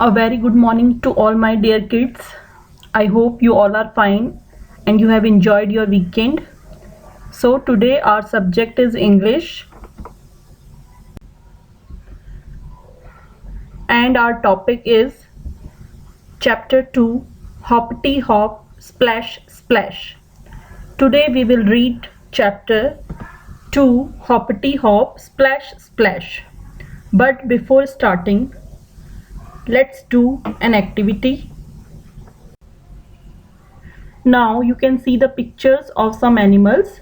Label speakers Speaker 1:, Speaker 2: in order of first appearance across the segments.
Speaker 1: A very good morning to all my dear kids. I hope you all are fine and you have enjoyed your weekend. So today our subject is English and our topic is chapter 2, Hoppity Hop Splash Splash. Today we will read chapter 2, Hoppity Hop Splash Splash. But before starting, let's do an activity. Now you can see the pictures of some animals.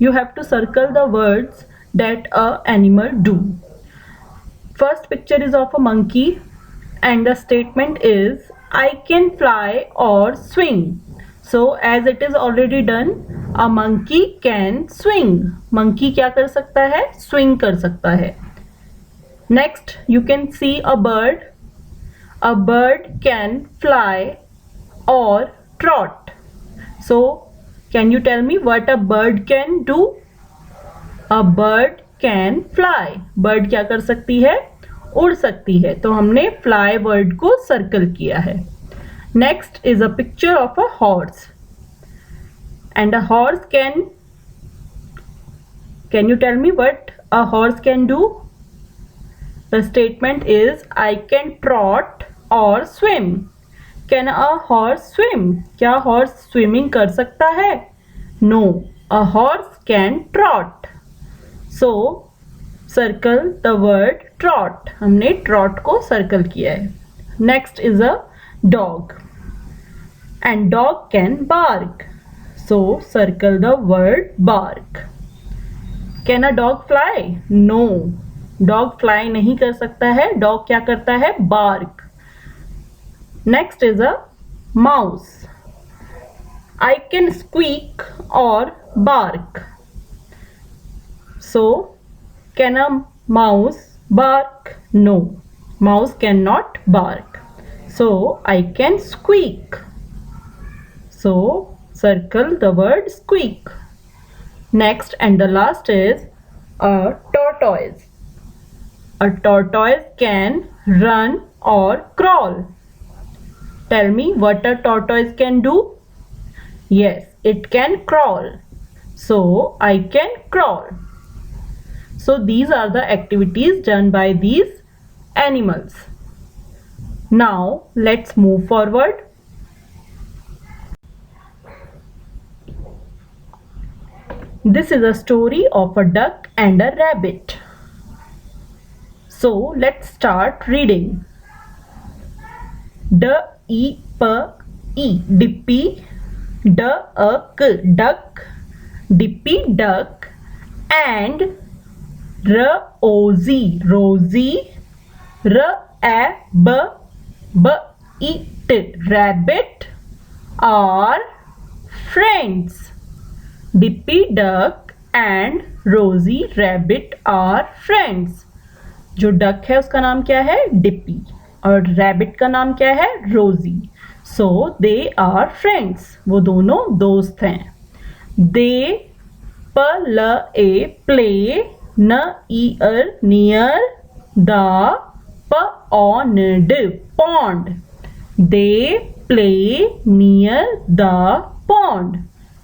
Speaker 1: You have to circle the words that a animal do. First picture is of a monkey and the statement is I can fly or swing. So as it is already done, a monkey can swing. Monkey क्या कर सकता है? Swing कर सकता है. Next you can see a bird. A bird can fly or trot. So can you tell me what a bird can do? A bird can fly. Bird क्या कर सकती है? उड़ सकती है. तो हमने fly word को circle किया है. Next is a picture of a horse. And a horse can you tell me what a horse can do? The statement is I can trot or swim. Can a horse swim? क्या horse swimming कर सकता है? No, a horse can trot. So circle the word trot. हमने trot को circle किया है. Next is a dog. And dog can bark. So circle the word bark. Can a dog fly? No. Dog fly नहीं कर सकता है. Dog क्या करता है? Bark. Next is a mouse. I can squeak or bark. So can a mouse bark? No. Mouse cannot bark. So I can squeak. So circle the word squeak. Next and the last is a tortoise. A tortoise can run or crawl. Tell me what a tortoise can do? Yes, it can crawl. So I can crawl. So these are the activities done by these animals. Now let's move forward. This is a story of a duck and a rabbit. So let's start reading. D-E-P-E Dippy, duck, duck, Dippy duck, and Rosie, Rosie, rabbit, rabbit are friends. Dippy duck and Rosie rabbit are friends. जो duck है उसका नाम क्या है? Dippy. और rabbit का नाम क्या है? Rosie. So they are friends. वो दोनों दोस्त हैं. They play near the pond. They play near the pond.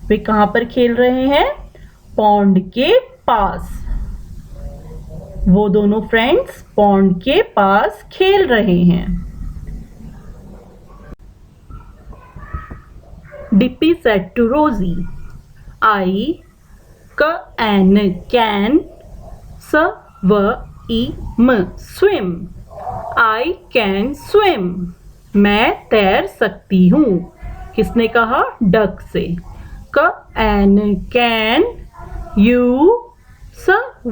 Speaker 1: वे कहाँ पर खेल रहे हैं? पॉन्ड के पास. वो दोनों फ्रेंड्स पॉन्ड के पास खेल रहे हैं. Dippy said to Rosie, I can swim. I can swim. मैं तैर सकती हूँ. किसने कहा? डक से. Can you swim?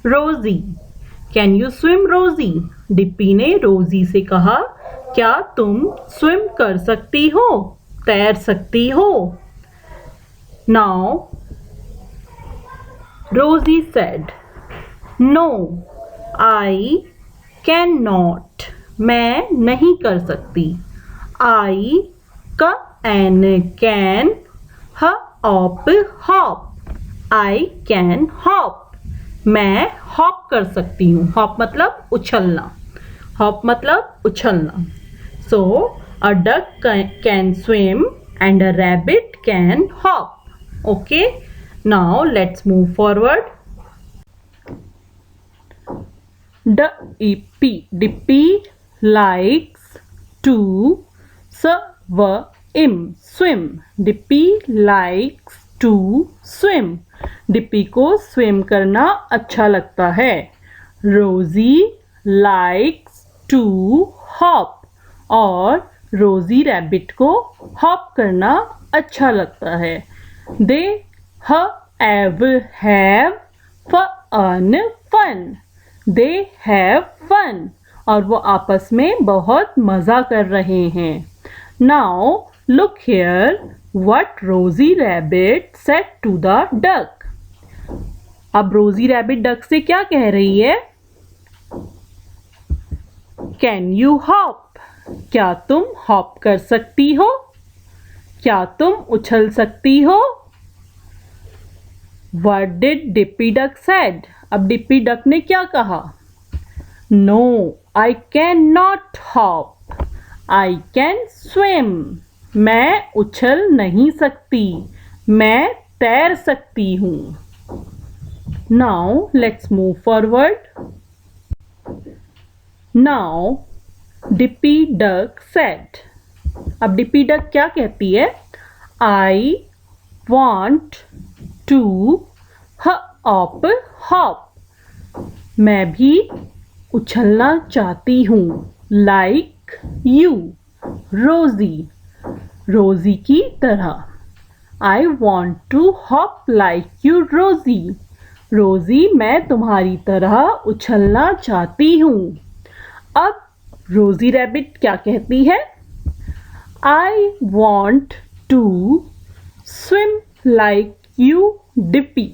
Speaker 1: Rosie. Can you swim, Rosie? DP ने रोजी से कहा, क्या तुम स्विम कर सकती हो? तैर सकती हो? Now Rosie said, No, I cannot. मैं नहीं कर सकती. I can hop. I can hop. मैं हॉप कर सकती हूँ. हॉप मतलब उछलना. हॉप मतलब उछलना. So a duck can swim and a rabbit can hop. Okay, now let's move forward. Dippy likes to swim. Dippy likes to swim. DP को swim करना अच्छा लगता है. रोजी likes to hop. और रोजी रैबिट को हॉप करना अच्छा लगता है. They have fun. They have fun. और वो आपस में बहुत मज़ा कर रहे हैं. Now look here what Rosie Rabbit said to the duck. अब रोजी रैबिट डक से क्या कह रही है? Can you hop? क्या तुम हॉप कर सकती हो? क्या तुम उछल सकती हो? What did Dippy Duck said? अब डिप्पी डक ने क्या कहा? No, I cannot hop. I can swim. मैं उछल नहीं सकती. मैं तैर सकती हूँ. Now let's move forward. Now Dippy Duck said. अब डिप्पी डक क्या कहती है? I want to hop. मैं भी उछलना चाहती हूँ. Like you, Rosie. रोजी की तरह. I want to hop like you, Rosie. रोजी मैं तुम्हारी तरह उछलना चाहती हूँ. अब रोजी रैबिट क्या कहती है? I want to swim like you, Dippy.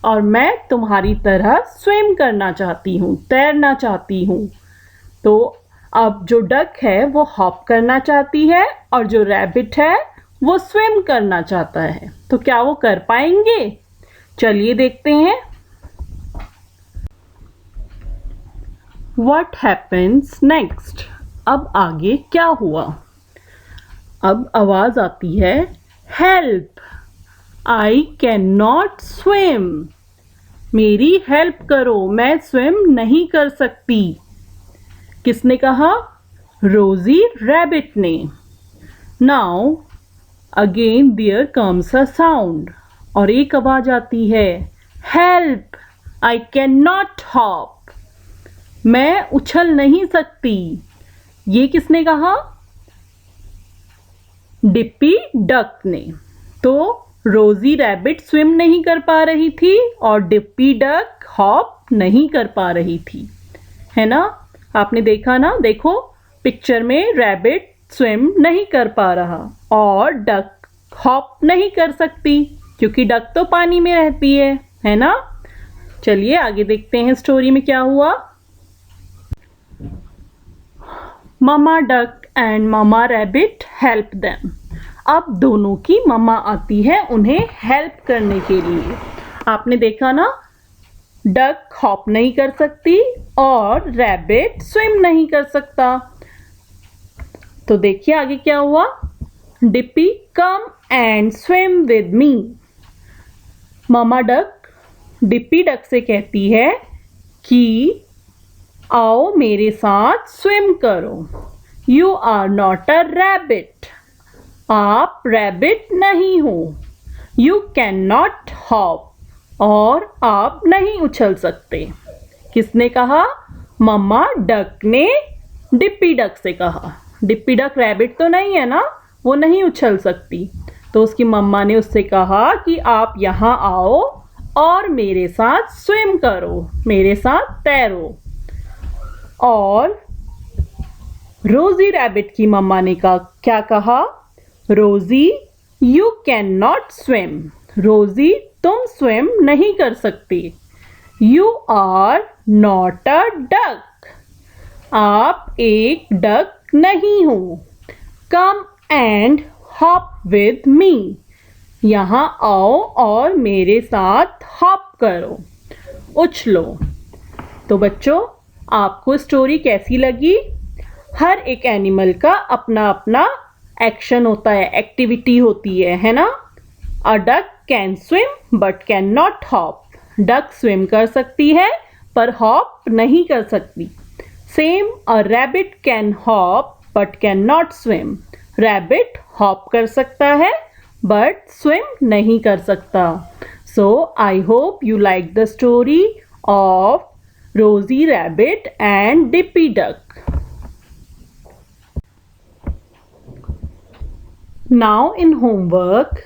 Speaker 1: और मैं तुम्हारी तरह स्विम करना चाहती हूँ, तैरना चाहती हूँ. तो अब जो डक है वो हॉप करना चाहती है और जो रैबिट है वो स्विम करना चाहता है. तो क्या वो कर पाएंगे? चलिए देखते हैं. What happens next? अब आगे क्या हुआ? अब आवाज आती है हेल्प. I cannot swim. मेरी हेल्प करो, मैं स्विम नहीं कर सकती. किसने कहा? रोजी रैबिट ने. Now again there comes a sound. और एक आवाज आती है हेल्प. I cannot hop. मैं उछल नहीं सकती. ये किसने कहा? डिप्पी डक ने. तो रोजी रैबिट स्विम नहीं कर पा रही थी और डिप्पी डक हॉप नहीं कर पा रही थी. है ना? आपने देखा ना? देखो पिक्चर में रैबिट स्विम नहीं कर पा रहा और डक हॉप नहीं कर सकती क्योंकि डक तो पानी में रहती है ना? चलिए आगे देखते हैं स्टोरी में क्या हुआ. Mama duck and mama rabbit help them. अब दोनों की मम्मा आती है उन्हें हेल्प करने के लिए. आपने देखा ना? डक हॉप नहीं कर सकती और रैबिट स्विम नहीं कर सकता. तो देखिए आगे क्या हुआ. Dippy come and swim with me. Mama duck Dippy duck से कहती है कि आओ मेरे साथ स्विम करो. You are not a rabbit. आप रैबिट नहीं हो. You can not hop. और आप नहीं उछल सकते. किसने कहा? मम्मा डक ने डिप्पी डक से कहा. डिप्पी डक रैबिट तो नहीं है ना, वो नहीं उछल सकती. तो उसकी मम्मा ने उससे कहा कि आप यहाँ आओ और मेरे साथ स्विम करो, मेरे साथ तैरो. और रोजी रैबिट की मम्मा ने क्या कहा? रोजी यू कैन नॉट स्विम. रोजी तुम स्विम नहीं कर सकती. You are not a duck. आप एक डक नहीं हो. Come and hop with me. यहाँ आओ और मेरे साथ हॉप करो, उछलो. तो बच्चों आपको स्टोरी कैसी लगी? हर एक एनिमल का अपना अपना एक्शन होता है, एक्टिविटी होती है ना? A duck can swim but can not hop. Duck swim कर सकती है पर हॉप नहीं कर सकती. Same, a rabbit can hop but can not swim. Rabbit hop कर सकता है बट स्विम नहीं कर सकता. So I hope you like the story of Rosie Rabbit and Dippy Duck. Now in homework,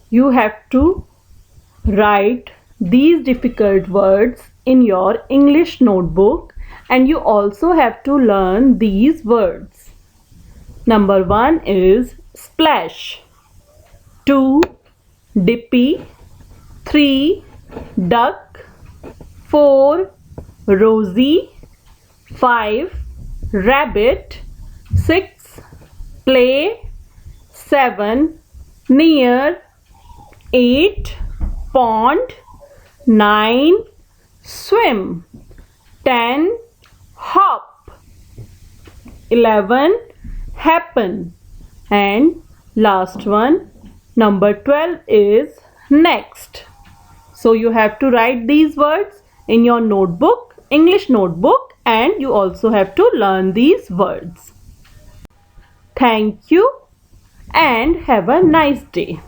Speaker 1: you have to write these difficult words in your English notebook, and you also have to learn these words. Number 1 is splash, 2 dippy, 3 duck, 4 Rosie, 5 rabbit, 6 play, 7 near, 8 pond, 9 swim, 10 hop, 11 happen, and last one, number 12 is next. So you have to write these words in your notebook, English notebook, and you also have to learn these words. Thank you and have a nice day.